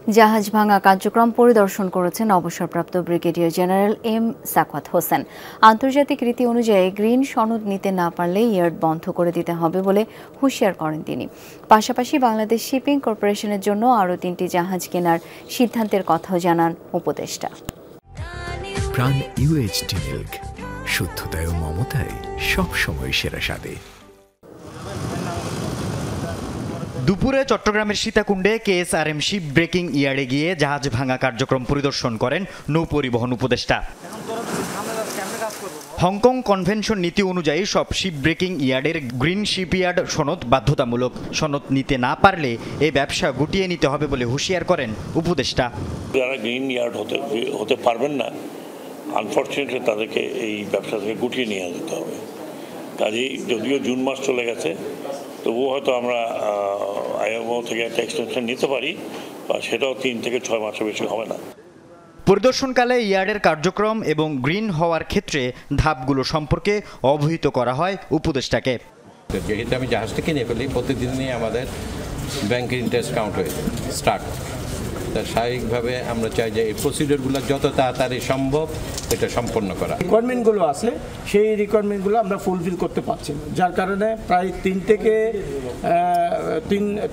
জাহাজ ভাঙা কার্যক্রম পরিদর্শন করেছেন অবসরপ্রাপ্ত brigadier general M Sakhawat Hossain. আন্তর্জাতিক রীতি অনুযায়ী গ্রিন সনদ নিতে না পারলে ইয়ার্ড বন্ধ করে দিতে হবে বলে হুঁশিয়ার করেন তিনি। পাশাপাশি বাংলাদেশ শিপিং কর্পোরেশনের জন্য আরও 3টি জাহাজ কেনার সিদ্ধান্তের কথাও জানান উপদেষ্টা। প্রাণ ইউএইচটি মিল্ক, শুদ্ধতায় ও মমতায় সবসময় সেরা স্বাদে। দুপুরে চট্টগ্রামের সীতাকুণ্ডে কেএসআরএম শিপ ব্রেকিং ইয়ার্ডে গিয়ে জাহাজ ভাঙা কার্যক্রম পরিদর্শন করেন নৌ পরিবহন উপদেষ্টা। হংকং কনভেনশন নীতি অনুযায়ী সব শিপ ব্রেকিং ইয়ার্ডের গ্রিন শিপইয়ার্ড সনদ বাধ্যতামূলক। সনদ নিতে না পারলে এই ব্যবসা গুটিয়ে নিতে হবে বলে হুঁশিয়ার করেন উপদেষ্টা। যারা গ্রিন ইয়ার্ড হতে পারবেন না, আনফর্চুনেটলি তাদেরকে এই ব্যবসা থেকে গুটিয়ে নিয়ে যেতে হবে। কাজেই যদিও জুন মাস চলে গেছে, তবুও হয়তো আমরা আইএমও থেকে একটা এক্সটেনশন নিতে পারি, বা সেটাও 3 থেকে 6 মাসের বেশি হবে না। পরিদর্শনকালে ইয়ার্ডের কার্যক্রম এবং গ্রিন হওয়ার ক্ষেত্রে ধাপগুলো সম্পর্কে অবহিত করা হয় উপদেষ্টাকে। যেহেতু আমি জাহাজটা কিনে ফেলি, প্রতিদিনই আমাদের ব্যাংকের ইন্টারেস্ট কাউন্ট হয়ে স্টার্ট। তার স্বাভাবিকভাবে আমরা চাই যে এই প্রসিডিওরগুলো যত তাড়াতাড়ি সম্ভব এটা সম্পন্ন করা। রিকোয়ারমেন্টগুলো আছে, সেই রিকোয়ারমেন্টগুলো আমরা ফুলফিল করতে পারছি না, যার কারণে প্রায় 3 থেকে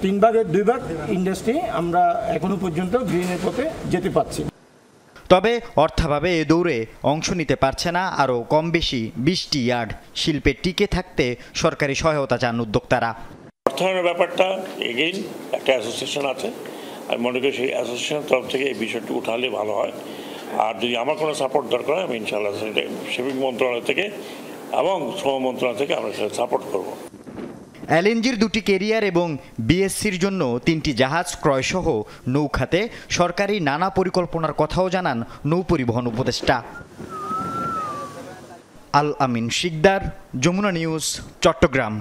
3 ভাগের 2 ভাগ ইন্ডাস্ট্রি আমরা এখনো পর্যন্ত গ্রিনের পথে যেতে পারছি। তবে অর্থাভাবে এ দৌড়ে অংশ নিতে পারছে না আরও কম বেশি 20টি ইয়ার্ড। শিল্পে টিকে থাকতে সরকারি সহায়তা চান উদ্যোক্তারা। অর্থায়নের ব্যাপারটা এগেইন একটা অ্যাসোসিয়েশন আছে, আমি মনে করি সেই অ্যাসোসিয়েশনের তরফ থেকে এই বিষয়টি উঠালে ভালো হয়। আর যদি আমার কোনো সাপোর্ট দরকার হয়, আমি ইনশাআল্লাহ সেটা শিপিং মন্ত্রণালয় থেকে এবং শ্রম মন্ত্রণালয় থেকে আমরা সেটা সাপোর্ট করব। এলএনজির 2টি ক্যারিয়ার এবং বিএসসির জন্য 3টি জাহাজ ক্রয়সহ নৌখাতে সরকারি নানা পরিকল্পনার কথাও জানান নৌ পরিবহন উপদেষ্টা। আল আমিন শিকদার, যমুনা নিউজ, চট্টগ্রাম।